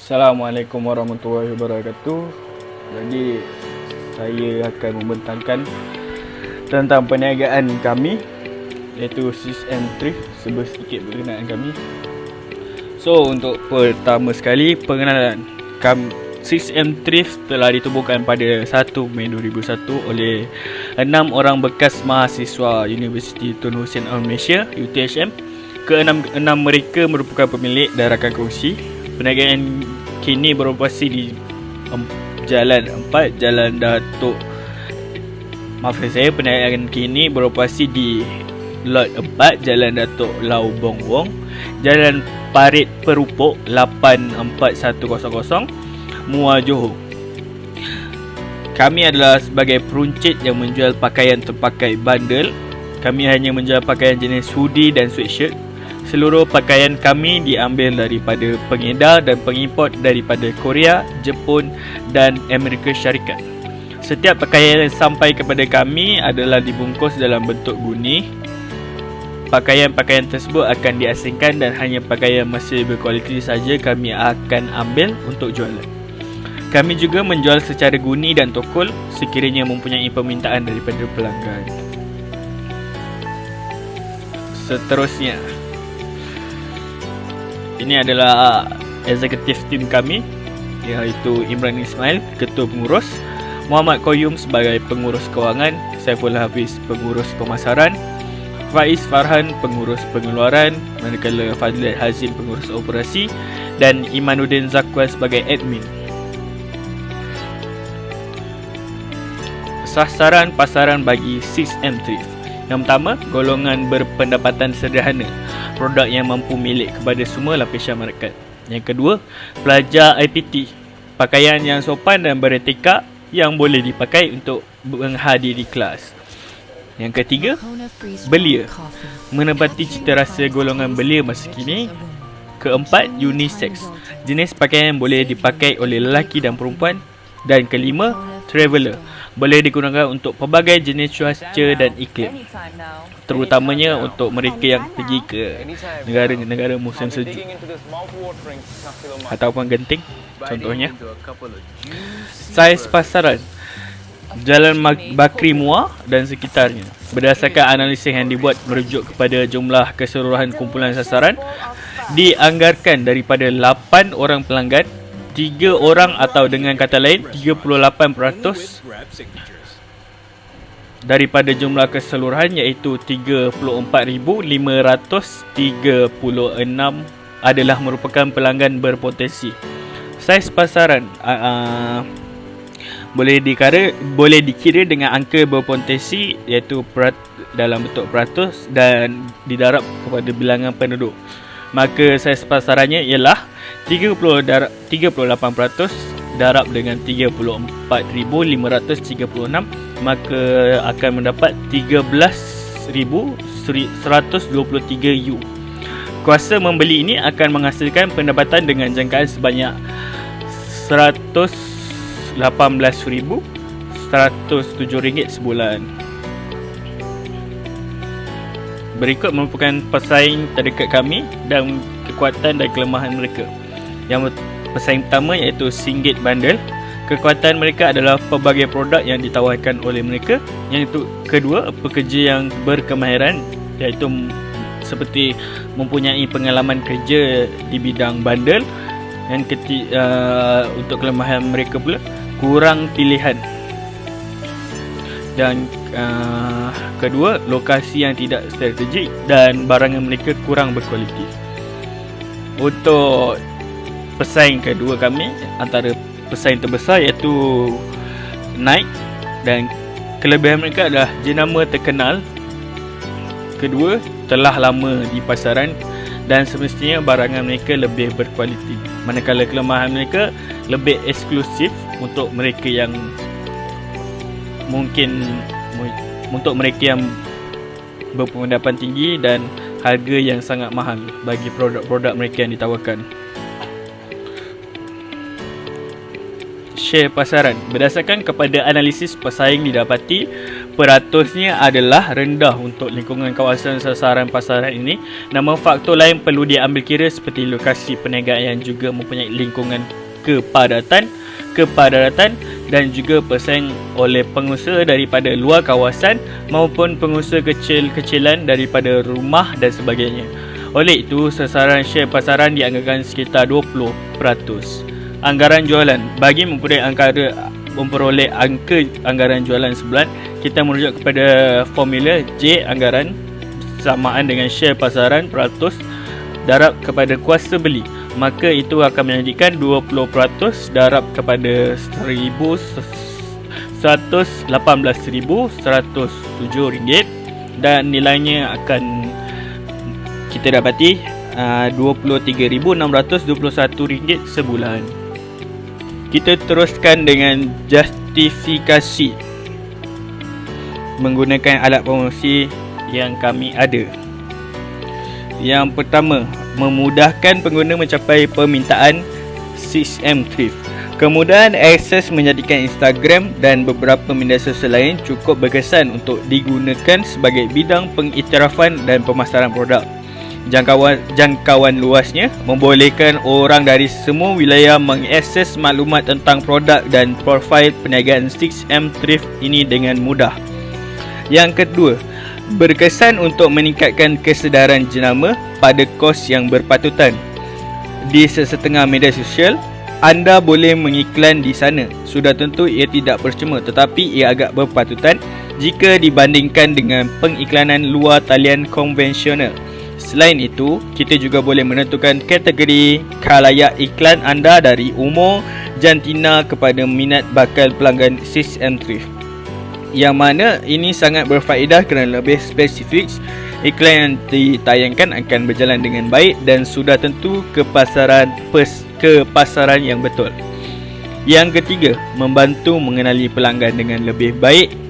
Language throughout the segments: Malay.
Assalamualaikum warahmatullahi wabarakatuh. Jadi saya akan membentangkan tentang perniagaan kami, iaitu System Thrift, sebuah sedikit perkenaan kami. So untuk pertama sekali, pengenalan System Thrift telah ditubuhkan pada 1 Mei 2001 oleh 6 orang bekas mahasiswa Universiti Tun Hussein Al Malaysia (UTHM). Keenam mereka merupakan pemilik dan rakan kongsi. Perniagaan kini beroperasi di Jalan 4, Jalan Datuk. Maafkan saya, perniagaan kini beroperasi di Lot 4, Jalan Datuk Lau Bong Wong, Jalan Parit Perupuk 84100, Muar Johor. Kami adalah sebagai peruncit yang menjual pakaian terpakai bundle. Kami hanya menjual pakaian jenis hoodie dan sweatshirt. Seluruh pakaian kami diambil daripada pengedar dan pengimport daripada Korea, Jepun dan Amerika Syarikat. Setiap pakaian yang sampai kepada kami adalah dibungkus dalam bentuk guni. Pakaian-pakaian tersebut akan diasingkan dan hanya pakaian masih berkualiti saja kami akan ambil untuk jualan. Kami juga menjual secara guni dan tokol sekiranya mempunyai permintaan daripada pelanggan. Seterusnya, ini adalah eksekutif tim kami, iaitu Imran Ismail, Ketua Pengurus, Muhammad Qayyum sebagai Pengurus Kewangan, Saiful Hafiz, Pengurus Pemasaran, Faiz Farhan, Pengurus Pengeluaran, manakala Fadlan Hazim, Pengurus Operasi, dan Imanuddin Zakwan sebagai Admin. Sasaran pasaran bagi System Thrift. Yang pertama, golongan berpendapatan sederhana, produk yang mampu milik kepada semua lapisan masyarakat. Yang kedua, pelajar IPT, pakaian yang sopan dan beretika yang boleh dipakai untuk menghadiri kelas. Yang ketiga, belia, menepati cita rasa golongan belia masa kini. Keempat, unisex, jenis pakaian yang boleh dipakai oleh lelaki dan perempuan. Dan kelima, traveller, boleh digunakan untuk pelbagai jenis cuaca dan iklim, terutamanya untuk mereka yang pergi ke negara-negara musim sejuk ataupun genting contohnya. Saiz pasaran Jalan Bakri Muar dan sekitarnya. Berdasarkan analisis yang dibuat merujuk kepada jumlah keseluruhan kumpulan sasaran, dianggarkan daripada 8 orang pelanggan, 3 orang atau dengan kata lain 38% daripada jumlah keseluruhan, iaitu 34,536 adalah merupakan pelanggan berpotensi. Saiz pasaran boleh dikira dengan angka berpotensi, iaitu dalam bentuk peratus dan didarab kepada bilangan penduduk. Maka saiz pasarannya ialah 38% darab dengan 34,536, maka akan mendapat 13,123 U. Kuasa membeli ini akan menghasilkan pendapatan dengan jangkaan sebanyak RM118,107 sebulan. Berikut merupakan pesaing terdekat kami dan kekuatan dan kelemahan mereka. Yang pesaing pertama iaitu Singgit Bundle. Kekuatan mereka adalah pelbagai produk yang ditawarkan oleh mereka. Yang kedua, pekerja yang berkemahiran, iaitu seperti mempunyai pengalaman kerja di bidang bundle. Yang ketiga, untuk kelemahan mereka pula, kurang pilihan. Dan kedua, lokasi yang tidak strategik dan barangan mereka kurang berkualiti. Untuk pesaing kedua kami, antara pesaing terbesar iaitu Nike, dan kelebihan mereka adalah jenama terkenal. Kedua, telah lama di pasaran dan semestinya barangan mereka lebih berkualiti. Manakala kelemahan mereka lebih eksklusif untuk mereka yang berpendapatan tinggi dan harga yang sangat mahal bagi produk-produk mereka yang ditawarkan. Share pasaran. Berdasarkan kepada analisis pesaing didapati, peratusnya adalah rendah untuk lingkungan kawasan sasaran pasaran ini. Namun faktor lain perlu diambil kira seperti lokasi perniagaan yang juga mempunyai lingkungan kepadatan dan juga bersaing oleh pengusaha daripada luar kawasan maupun pengusaha kecil-kecilan daripada rumah dan sebagainya. Oleh itu, sasaran share pasaran dianggarkan sekitar 20%. Anggaran jualan. Bagi memperoleh angka anggaran jualan sebulan, kita merujuk kepada formula J anggaran samaan dengan share pasaran peratus darab kepada kuasa beli. Maka itu akan menjadikan 20% darab kepada RM118,107 dan nilainya akan kita dapati RM23,621 sebulan. Kita teruskan dengan justifikasi menggunakan alat promosi yang kami ada. Yang pertama, memudahkan pengguna mencapai permintaan 6M Thrift. Kemudahan akses menjadikan Instagram dan beberapa media sosial lain cukup berkesan untuk digunakan sebagai bidang pengiktirafan dan pemasaran produk. Jangkauan luasnya membolehkan orang dari semua wilayah mengakses maklumat tentang produk dan profil perniagaan 6M Thrift ini dengan mudah. Yang kedua, berkesan untuk meningkatkan kesedaran jenama pada kos yang berpatutan. Di sesetengah media sosial, anda boleh mengiklan di sana. Sudah tentu ia tidak percuma, tetapi ia agak berpatutan jika dibandingkan dengan pengiklanan luar talian konvensional. Selain itu, kita juga boleh menentukan kategori khalayak iklan anda dari umur, jantina kepada minat bakal pelanggan 6M Thrift. Yang mana ini sangat berfaedah kerana lebih spesifik, iklan yang ditayangkan akan berjalan dengan baik dan sudah tentu ke pasaran yang betul. Yang ketiga, membantu mengenali pelanggan dengan lebih baik.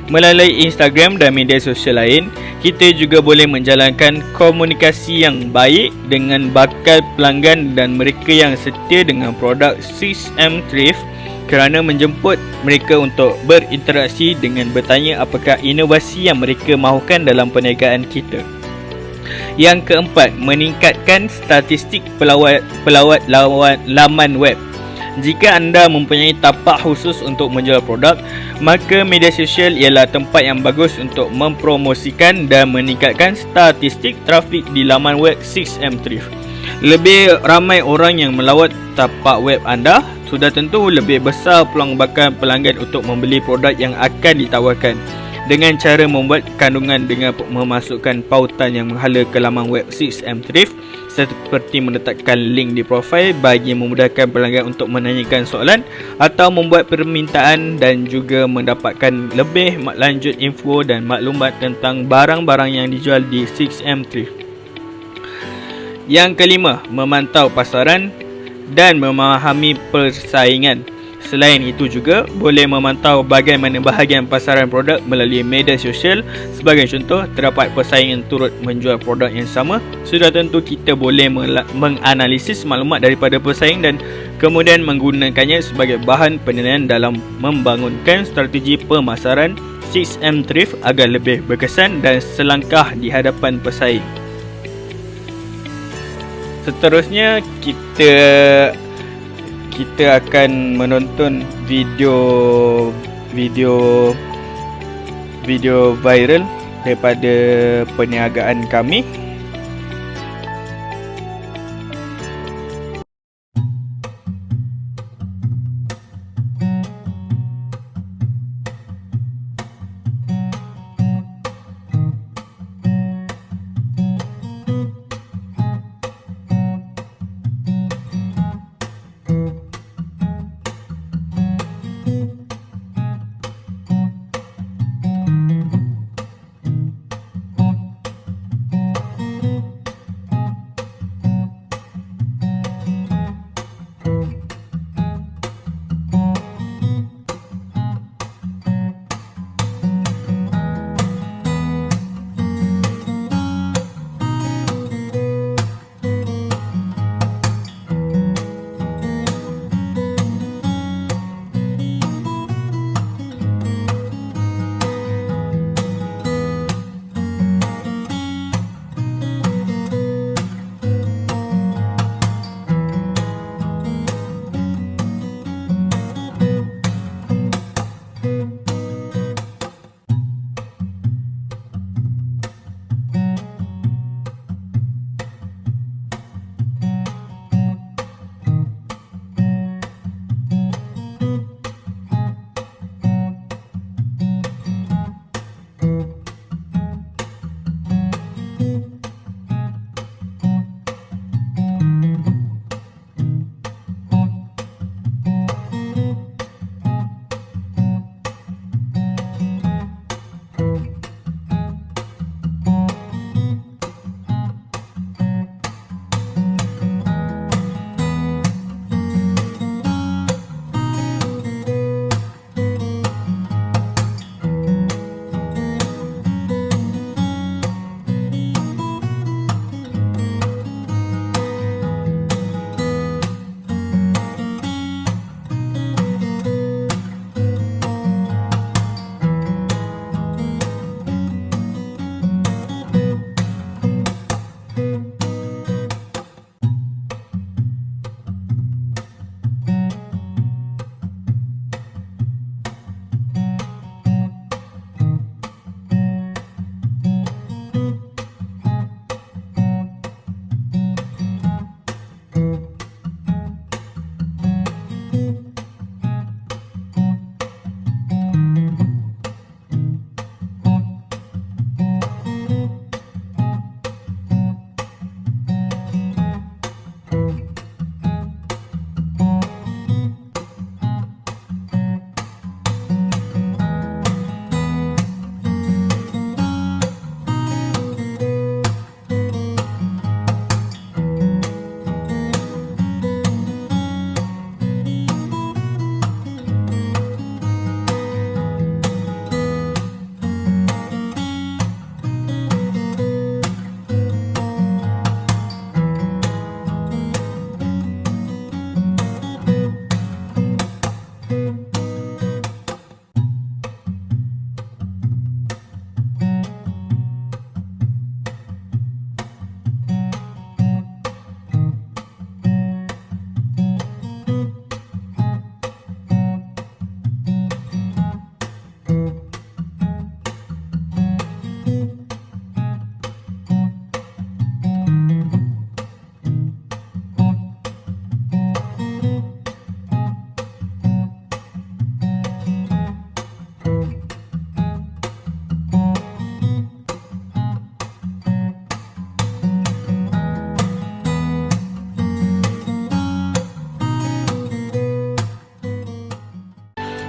Melalui Instagram dan media sosial lain, kita juga boleh menjalankan komunikasi yang baik dengan bakal pelanggan dan mereka yang setia dengan produk 6M Thrift kerana menjemput mereka untuk berinteraksi dengan bertanya apakah inovasi yang mereka mahukan dalam perniagaan kita. Yang keempat, meningkatkan statistik pelawat laman web. Jika anda mempunyai tapak khusus untuk menjual produk, maka media sosial ialah tempat yang bagus untuk mempromosikan dan meningkatkan statistik trafik di laman web 6M Thrift. Lebih ramai orang yang melawat tapak web anda, sudah tentu lebih besar peluang bakal pelanggan untuk membeli produk yang akan ditawarkan. Dengan cara membuat kandungan dengan memasukkan pautan yang menghala ke laman web 6M Thrift, seperti meletakkan link di profil bagi memudahkan pelanggan untuk menanyakan soalan atau membuat permintaan dan juga mendapatkan lebih lanjut info dan maklumat tentang barang-barang yang dijual di 6M Thrift. Yang kelima, memantau pasaran dan memahami persaingan. Selain itu juga boleh memantau bagaimana bahagian pasaran produk melalui media sosial. Sebagai contoh, terdapat pesaing yang turut menjual produk yang sama. Sudah tentu kita boleh menganalisis maklumat daripada pesaing dan kemudian menggunakannya sebagai bahan penilaian dalam membangunkan strategi pemasaran 6M Thrift agar lebih berkesan dan selangkah di hadapan pesaing. Seterusnya kita akan menonton video viral daripada perniagaan kami.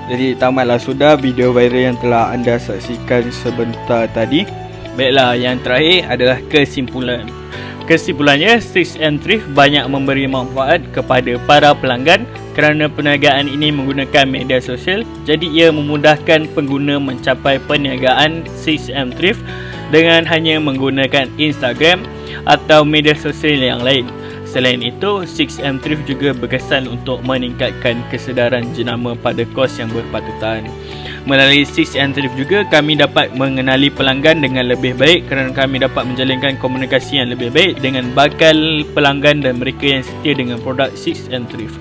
Jadi tamatlah sudah video viral yang telah anda saksikan sebentar tadi. Baiklah, yang terakhir adalah kesimpulan. Kesimpulannya, Six and Thrift banyak memberi manfaat kepada para pelanggan kerana perniagaan ini menggunakan media sosial. Jadi ia memudahkan pengguna mencapai perniagaan Six and Thrift dengan hanya menggunakan Instagram atau media sosial yang lain. Selain itu, Six and Thrift juga berkesan untuk meningkatkan kesedaran jenama pada kos yang berpatutan. Melalui Six and Thrift juga kami dapat mengenali pelanggan dengan lebih baik kerana kami dapat menjalinkan komunikasi yang lebih baik dengan bakal pelanggan dan mereka yang setia dengan produk Six and Thrift.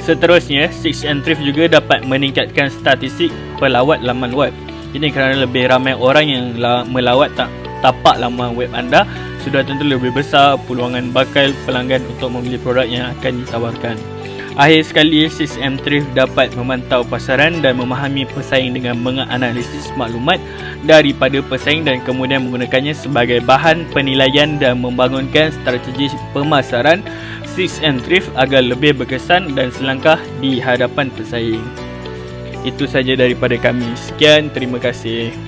Seterusnya, Six and Thrift juga dapat meningkatkan statistik pelawat laman web. Ini kerana lebih ramai orang yang melawat tapak laman web anda, sudah tentu lebih besar peluangan bakal pelanggan untuk membeli produk yang akan ditawarkan. Akhir sekali, Six and Thrift dapat memantau pasaran dan memahami pesaing dengan menganalisis maklumat daripada pesaing dan kemudian menggunakannya sebagai bahan penilaian dan membangunkan strategi pemasaran Six and Thrift agar lebih berkesan dan selangkah di hadapan pesaing. Itu saja daripada kami. Sekian, terima kasih.